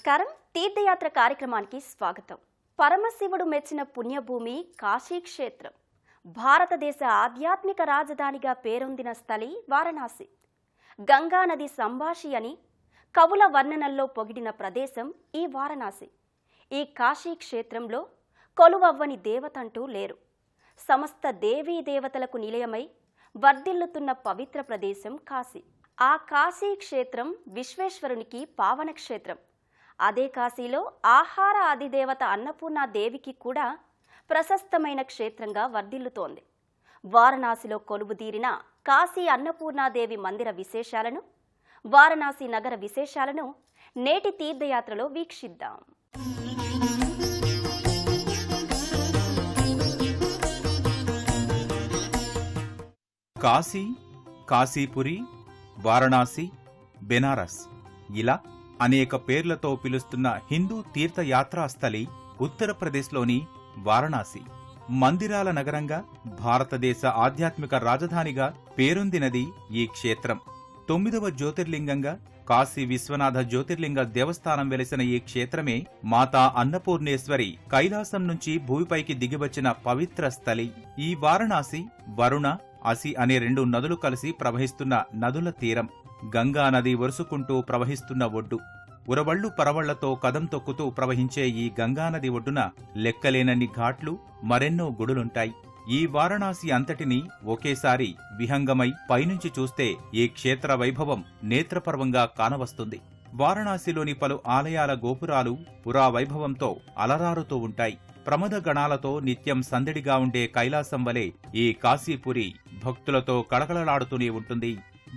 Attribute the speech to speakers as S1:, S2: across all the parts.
S1: నమస్కారం. తీర్థయాత్ర కార్యక్రమానికి స్వాగతం. పరమశివుడు మెచ్చిన పుణ్యభూమి కాశీక్షేత్రం. భారతదేశ ఆధ్యాత్మిక రాజధానిగా పేరొందిన స్థలి వారణాసి. గంగానది సంభాషి అని కవుల వర్ణనల్లో పొగిడిన ప్రదేశం ఈ వారణాసి. ఈ కాశీక్షేత్రంలో కొలువవ్వని దేవతంటూ లేరు. సమస్త దేవీ దేవతలకు నిలయమై వర్ధిల్లుతున్న పవిత్ర ప్రదేశం కాశీ. ఆ కాశీక్షేత్రం విశ్వేశ్వరునికి పావన క్షేత్రం. అదే కాశీలో ఆహార అధిదేవత అన్నపూర్ణాదేవికి కూడా ప్రశస్తమైన క్షేత్రంగా వర్ధిల్లుతోంది. వారణాసిలో కొలువుదీరిన కాశీ అన్నపూర్ణాదేవి మందిర విశేషాలను, వారణాసి నగర విశేషాలను నేటి తీర్థయాత్రలో వీక్షిద్దాం.
S2: కాశీ, కాశీపురి, వారణాసి, బెనారస్ ఇలా అనేక పేర్లతో పిలుస్తున్న హిందూ తీర్థయాత్రా స్థలి ఉత్తరప్రదేశ్లోని వారణాసి. మందిరాల నగరంగా, భారతదేశ ఆధ్యాత్మిక రాజధానిగా పేరొందినది ఈ క్షేత్రం. 9వ జ్యోతిర్లింగంగా కాశీ విశ్వనాథ జ్యోతిర్లింగ దేవస్థానం వెలిసిన ఈ క్షేత్రమే మాతా అన్నపూర్ణేశ్వరి కైలాసం నుంచి భూమిపైకి దిగివచ్చిన పవిత్ర స్థలి. ఈ వారణాసి వరుణ, అసి అనే 2 నదులు కలిసి ప్రవహిస్తున్న నదుల తీరం. గంగా నది వరుసుకుంటూ ప్రవహిస్తున్న ఒడ్డు. ఉరవళ్లు పరవళ్లతో కదం తొక్కుతూ ప్రవహించే ఈ గంగానది ఒడ్డున లెక్కలేనన్ని ఘాట్లు, మరెన్నో గుడులుంటాయి. ఈ వారణాసి అంతటినీ ఒకేసారి విహంగమై పైనుంచి చూస్తే ఈ క్షేత్ర వైభవం నేత్రపర్వంగా కానవస్తుంది. వారణాసిలోని పలు ఆలయాల గోపురాలు పురావైభవంతో అలరారుతూ ఉంటాయి. ప్రమద గణాలతో నిత్యం సందడిగా ఉండే కైలాసం వలె ఈ కాశీపురి భక్తులతో కళకళలాడుతూనే ఉంటుంది.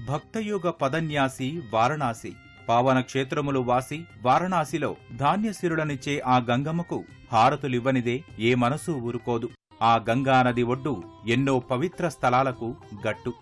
S2: భక్తయుగ పదన్యాసి వారణాసి. పావన క్షేత్రములు వాసి వారణాసిలో ధాన్యశిరులనిచ్చే ఆ గంగమ్మకు హారతులివ్వనిదే ఏ మనసు ఊరుకోదు. ఆ గంగానది ఒడ్డు ఎన్నో పవిత్ర స్థలాలకు గట్టు.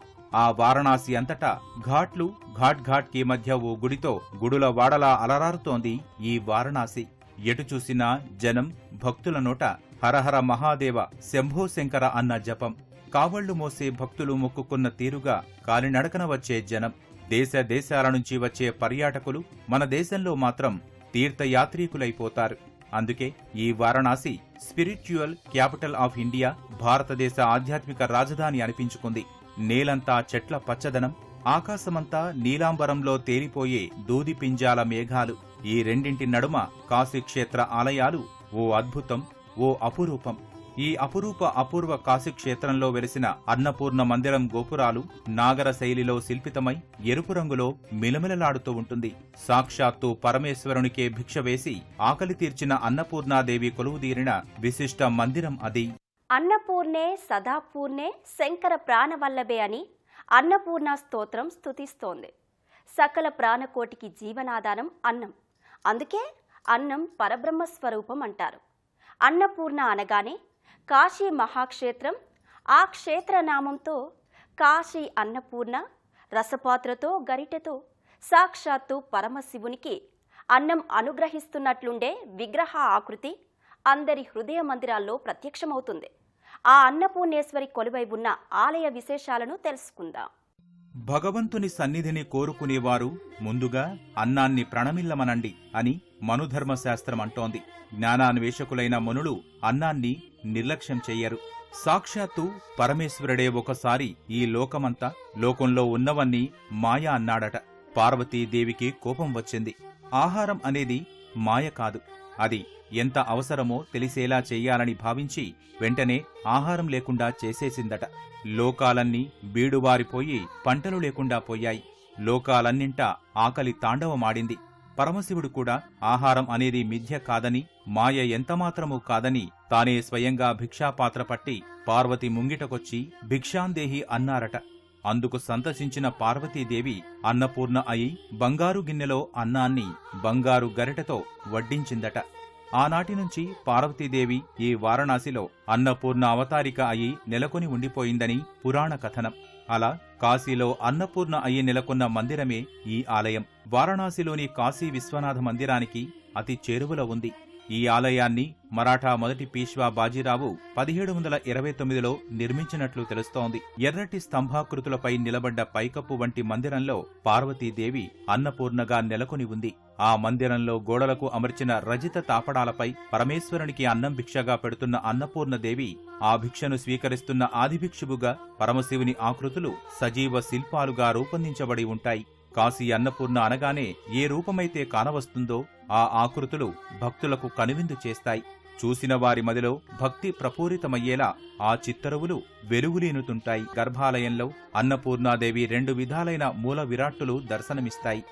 S2: ఆ వారణాసి అంతటా ఘాట్లు, ఘాట్ కి మధ్య ఓ గుడితో గుడుల వాడలా అలరారుతోంది ఈ వారణాసి. ఎటు చూసినా జనం, భక్తుల నోట హరహర మహాదేవ, శంభో శంకర అన్న జపం. కావళ్లు మోసే భక్తులు మొక్కుకున్న తీరుగా కాలినడకన వచ్చే జనం. దేశ దేశాల నుంచి వచ్చే పర్యాటకులు మన దేశంలో మాత్రం తీర్థయాత్రీకులైపోతారు. అందుకే ఈ Varanasi spiritual capital of India, భారతదేశ ఆధ్యాత్మిక రాజధాని అనిపించుకుంది. నేలంతా చెట్ల పచ్చదనం, ఆకాశమంతా నీలాంబరంలో తేలిపోయే దూదిపింజాల మేఘాలు. ఈ రెండింటి నడుమ కాశీక్షేత్ర ఆలయాలు ఓ అద్భుతం, ఓ అపురూపం. ఈ అపూర్వ కాశీక్షేత్రంలో వెలిసిన అన్నపూర్ణ మందిరం గోపురాలు నాగర శైలిలో శిల్పితమై ఎరుపు రంగులో మిలమిలలాడుతూ ఉంటుంది. సాక్షాత్తు పరమేశ్వరునికే భిక్ష వేసి ఆకలి తీర్చిన అన్నపూర్ణాదేవి కొలువుదీరిన విశిష్ట మందిరం అది.
S1: అన్నపూర్ణే సదాపూర్ణే శంకర ప్రాణవల్లభే అని అన్నపూర్ణ స్తోత్రం స్తుతిస్తోంది. సకల ప్రాణకోటికి జీవనాధారం అన్నం. అందుకే అన్నం పరబ్రహ్మస్వరూపం అంటారు. అన్నపూర్ణ అనగానే కాశీ మహాక్షేత్రం. ఆ క్షేత్రనామంతో కాశీ అన్నపూర్ణ రసపాత్రతో గరిటెతో సాక్షాత్తు పరమశివునికి అన్నం అనుగ్రహిస్తున్నట్లుండే విగ్రహ ఆకృతి అందరి హృదయ మందిరాల్లో ప్రత్యక్షమవుతుంది. ఆ అన్నపూర్ణేశ్వరి కొలువై ఉన్న ఆలయ విశేషాలను తెలుసుకుందాం.
S2: భగవంతుని సన్నిధిని కోరుకునేవారు ముందుగా అన్నాన్ని ప్రణమిల్లమనండి అని మనుధర్మశాస్త్రం అంటోంది. జ్ఞానాన్వేషకులైన మునులు అన్నాన్ని నిర్లక్ష్యం చెయ్యరు. సాక్షాత్తు పరమేశ్వరుడే ఒకసారి ఈ లోకంలో ఉన్నవన్నీ మాయ అన్నాడట. పార్వతీదేవికి కోపం వచ్చింది. ఆహారం అనేది మాయ కాదు, అది ఎంత అవసరమో తెలిసేలా చెయ్యాలని భావించి వెంటనే ఆహారం లేకుండా చేసేసిందట. లోకాలన్నీ బీడువారిపోయి పంటలు లేకుండా పోయాయి. లోకాలన్నింటా ఆకలి తాండవమాడింది. పరమశివుడు కూడా ఆహారం అనేది మిథ్య కాదని, మాయ ఎంతమాత్రమూ కాదని తానే స్వయంగా భిక్షాపాత్ర పట్టి పార్వతి ముంగిటకొచ్చి భిక్షాందేహి అన్నారట. అందుకు సంతసించిన పార్వతీదేవి అన్నపూర్ణ అయి బంగారు గిన్నెలో అన్నాన్ని బంగారు గరిటెతో వడ్డించిందట. ఆనాటి నుంచి పార్వతీదేవి ఈ వారణాసిలో అన్నపూర్ణ అవతారిక అయి నెలకొని ఉండిపోయిందని పురాణ కథనం. అలా కాశీలో అన్నపూర్ణ అయి నెలకొన్న మందిరమే ఈ ఆలయం. వారణాసిలోని కాశీ విశ్వనాథ మందిరానికి అతి చేరువలో ఉంది. ఈ ఆలయాన్ని మరాఠా మొదటి పీష్వా బాజీరావు 1729లో నిర్మించినట్లు తెలుస్తోంది. ఎర్రటి స్తంభాకృతులపై నిలబడ్డ పైకప్పు వంటి మందిరంలో పార్వతీదేవి అన్నపూర్ణగా నెలకొని ఉంది. ఆ మందిరంలో గోడలకు అమర్చిన రజిత తాపడాలపై పరమేశ్వరునికి అన్నం భిక్షగా పెడుతున్న అన్నపూర్ణదేవి, ఆ భిక్షను స్వీకరిస్తున్న ఆదిభిక్షువుగా పరమశివుని ఆకృతులు సజీవ శిల్పాలుగా రూపొందించబడి ఉంటాయి. కాశీ అన్నపూర్ణ అనగానే ఏ రూపమైతే కానవస్తుందో ఆ ఆకృతులు భక్తులకు కనువిందు చేస్తాయి. చూసిన వారి మదిలో భక్తి ప్రపూరితమయ్యేలా ఆ చిత్తరువులు వెలుగులీనుతుంటాయి. గర్భాలయంలో అన్నపూర్ణాదేవి 2 విధాలైన మూల విరాట్టులు దర్శనమిస్తాయి.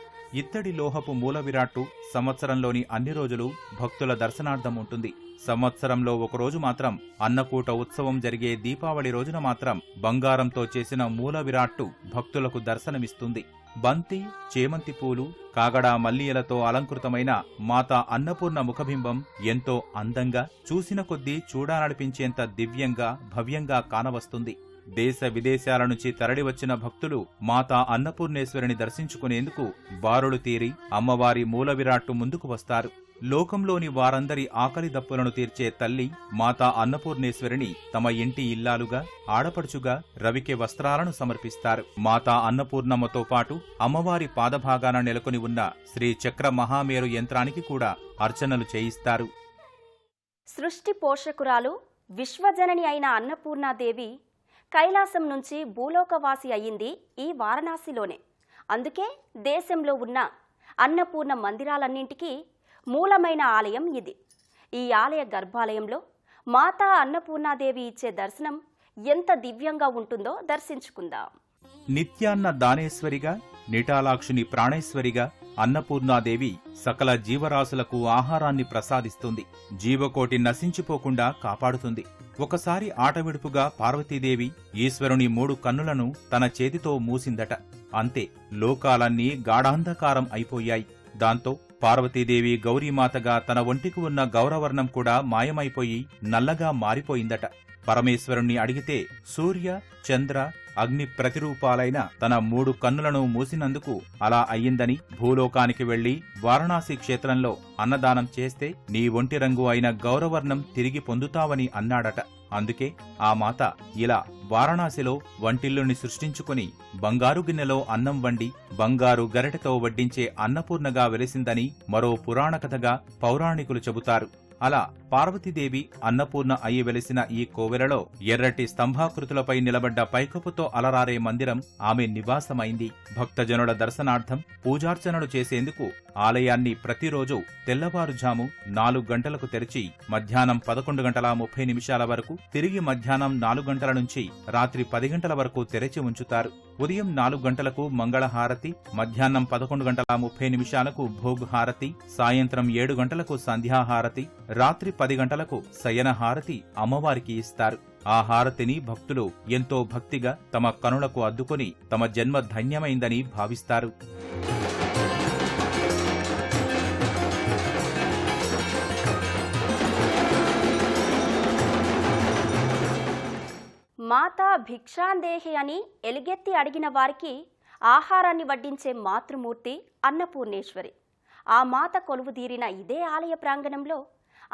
S2: ఇత్తడి లోహపు మూల విరాట్టు సంవత్సరంలోని అన్ని రోజులు భక్తుల దర్శనార్థం ఉంటుంది. సంవత్సరంలో ఒకరోజు మాత్రం అన్నకూట ఉత్సవం జరిగే దీపావళి రోజున మాత్రం బంగారంతో చేసిన మూల విరాట్టు భక్తులకు దర్శనమిస్తుంది. బంతి, చేమంతి పూలు, కాగడా మల్లియలతో అలంకృతమైన మాతా అన్నపూర్ణ ముఖబింబం ఎంతో అందంగా, చూసిన కొద్దీ చూడాలనిపించేంత దివ్యంగా, భవ్యంగా కానవస్తుంది. దేశ విదేశాల నుంచి తరలివచ్చిన భక్తులు మాతా అన్నపూర్ణేశ్వరిని దర్శించుకునేందుకు బారులు తీరి అమ్మవారి మూల విరాట్టు ముందుకు వస్తారు. లోకంలోని వారందరి ఆకలి దప్పులను తీర్చే తల్లి మాతా అన్నపూర్ణేశ్వరిని తమ ఇంటి ఇల్లాలుగా, ఆడపడుచుగా రవికె వస్త్రాలను సమర్పిస్తారు. మాతా అన్నపూర్ణమ్మతో పాటు అమ్మవారి పాదభాగాన నెలకొని ఉన్న శ్రీ చక్ర మహామేరు యంత్రానికి కూడా అర్చనలు చేయిస్తారు.
S1: సృష్టి పోషకురాలు, విశ్వజనని అయిన అన్నపూర్ణాదేవి కైలాసం నుంచి భూలోకవాసి అయ్యింది ఈ వారణాసిలోనే. అందుకే దేశంలో ఉన్న అన్నపూర్ణ మందిరాలన్నింటికీ మూలమైన ఆలయం ఇది. ఈ ఆలయ గర్భాలయంలో మాతా అన్నపూర్ణాదేవి ఇచ్చే దర్శనం ఎంత దివ్యంగా ఉంటుందో దర్శించుకుందాం.
S2: నిత్యాన్న దానేశ్వరిగా, నిటాలాక్షుని ప్రాణేశ్వరిగా అన్నపూర్ణాదేవి సకల జీవరాశులకు ఆహారాన్ని ప్రసాదిస్తుంది. జీవకోటి నశించిపోకుండా కాపాడుతుంది. ఒకసారి ఆటవిడుపుగా పార్వతీదేవి ఈశ్వరుని 3 కన్నులను తన చేతితో మూసిందట. అంతే, లోకాలన్నీ గాఢాంధకారం అయిపోయాయి. దాంతో పార్వతీదేవి గౌరీమాతగా తన ఒంటికి ఉన్న గౌరవర్ణం కూడా మాయమైపోయి నల్లగా మారిపోయిందట. పరమేశ్వరుణ్ణి అడిగితే సూర్య, చంద్ర, అగ్ని ప్రతిరూపాలైన తన 3 కన్నులను మూసినందుకు అలా అయ్యిందని, భూలోకానికి వెళ్లి వారణాసి క్షేత్రంలో అన్నదానం చేస్తే నీ ఒంటి రంగు అయిన గౌరవర్ణం తిరిగి పొందుతావని అన్నాడట. అందుకే ఆ మాత ఇలా వారణాసిలో వంటిల్లుని సృష్టించుకుని బంగారు గిన్నెలో అన్నం వండి బంగారు గరిటెతో వడ్డించే అన్నపూర్ణగా వెలిసిందని మరో పురాణ కథగా పౌరాణికులు చెబుతారు. అలా పార్వతీదేవి అన్నపూర్ణ అయి వెలిసిన ఈ కోవెలలో ఎర్రటి స్తంభాకృతులపై నిలబడ్డ పైకప్పుతో అలరారే మందిరం ఆమె నివాసమైంది. భక్తజనుల దర్శనార్థం పూజార్చనలు చేసేందుకు ఆలయాన్ని ప్రతిరోజు తెల్లవారుజాము 4 గంటలకు తెరిచి మధ్యాహ్నం 11:30 వరకు, తిరిగి మధ్యాహ్నం 4 గంటల నుంచి రాత్రి 10 గంటల వరకు తెరిచి ఉంచుతారు. ఉదయం 4 గంటలకు మంగళహారతి, మధ్యాహ్నం 11:30 భోగ్ హారతి, సాయంత్రం 7 గంటలకు సంధ్యాహారతి, రాత్రి 10 గంటలకు శయన హారతి అమ్మవారికి ఇస్తారు. ఆ హారతిని భక్తులు ఎంతో భక్తిగా తమ కనులకు అద్దుకొని తమ జన్మ ధన్యమైందని భావిస్తారు.
S1: మాతా భిక్షాందేహి అని ఎలుగెత్తి అడిగిన వారికి ఆహారాన్ని వడ్డించే మాతృమూర్తి అన్నపూర్ణేశ్వరి. ఆ మాత కొలువుదీరిన ఇదే ఆలయ ప్రాంగణంలో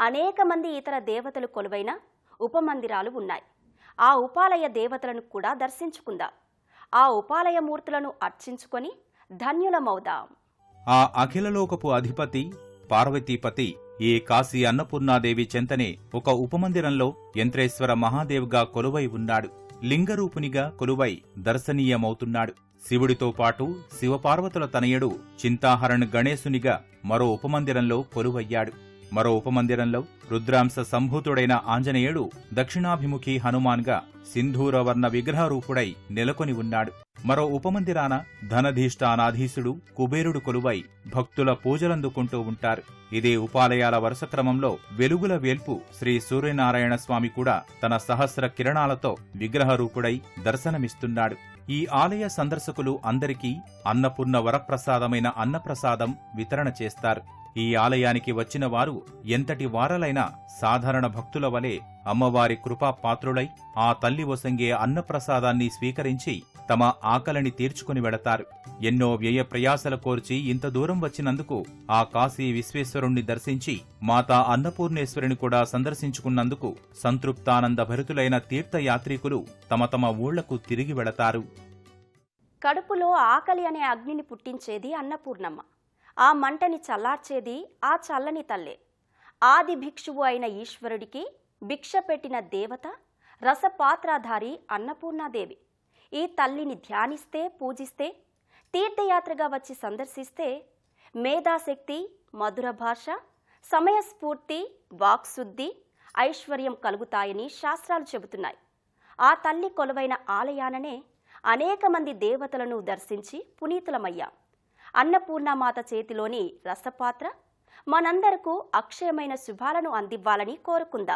S1: అనేక మంది ఇతర దేవతలు కొలువైన ఉపమందిరాలు ఉన్నాయి. ఆ ఉపాలయ దేవతలను కూడా దర్శించుకుందాం. ఆ ఉపాలయ మూర్తులను అర్చించుకొని ధన్యులమవుదాం.
S2: ఆ అఖిలలోకపు అధిపతి పార్వతీపతి ఈ కాశీ అన్నపూర్ణాదేవి చెంతనే ఒక ఉపమందిరంలో యంత్రేశ్వర మహాదేవ్గా కొలువై ఉన్నాడు. లింగరూపునిగా కొలువై దర్శనీయమవుతున్నాడు. శివుడితో పాటు శివపార్వతుల తనయుడు చింతాహరణ్ గణేశునిగా మరో ఉపమందిరంలో కొలువయ్యాడు. మరో ఉపమందిరంలో రుద్రాంశ సంభూతుడైన ఆంజనేయుడు దక్షిణాభిముఖి హనుమాన్గా సింధూరవర్ణ విగ్రహరూపుడై నెలకొని ఉన్నాడు. మరో ఉపమందిరాన ధనధీష్టానాధీశుడు కుబేరుడు కొలువై భక్తుల పూజలందుకుంటూ ఉంటారు. ఇదే ఉపాలయాల వరుస క్రమంలో వెలుగుల వేల్పు శ్రీ సూర్యనారాయణ స్వామి కూడా తన సహస్ర కిరణాలతో విగ్రహరూపుడై దర్శనమిస్తున్నాడు. ఈ ఆలయ సందర్శకులు అందరికీ అన్నపూర్ణ వరప్రసాదమైన అన్నప్రసాదం వితరణ చేస్తారు. ఈ ఆలయానికి వచ్చిన వారు ఎంతటి వారలైనా సాధారణ భక్తుల వలె అమ్మవారి కృపా పాత్రులై ఆ తల్లి వసంగే అన్నప్రసాదాన్ని స్వీకరించి తమ ఆకలిని తీర్చుకుని వెళతారు. ఎన్నో వ్యయ ప్రయాసల కోర్చి ఇంత దూరం వచ్చినందుకు ఆ కాశీ విశ్వేశ్వరుణ్ణి దర్శించి మాతా అన్నపూర్ణేశ్వరిని కూడా సందర్శించుకున్నందుకు సంతృప్తానంద భరితులైన తీర్థయాత్రికులు తమ తమ ఊళ్లకు తిరిగి వెళతారు.
S1: కడుపులో ఆకలి అనే అగ్నిని పుట్టించేది అన్నపూర్ణమ్మ. ఆ మంటని చల్లార్చేది ఆ చల్లని తల్లే. ఆది భిక్షువు అయిన ఈశ్వరుడికి భిక్ష పెట్టిన దేవత రసపాత్రాధారి అన్నపూర్ణాదేవి. ఈ తల్లిని ధ్యానిస్తే, పూజిస్తే, తీర్థయాత్రగా వచ్చి సందర్శిస్తే మేధాశక్తి, మధుర భాష, సమయస్ఫూర్తి, వాక్శుద్ధి, ఐశ్వర్యం కలుగుతాయని శాస్త్రాలు చెబుతున్నాయి. ఆ తల్లి కొలువైన ఆలయాననే అనేక మంది దేవతలను దర్శించి పునీతులమయ్యాం. అన్నపూర్ణమాత చేతిలోని రసపాత్ర మనందరకు అక్షయమైన శుభాలను అందివ్వాలని కోరుకుందాం.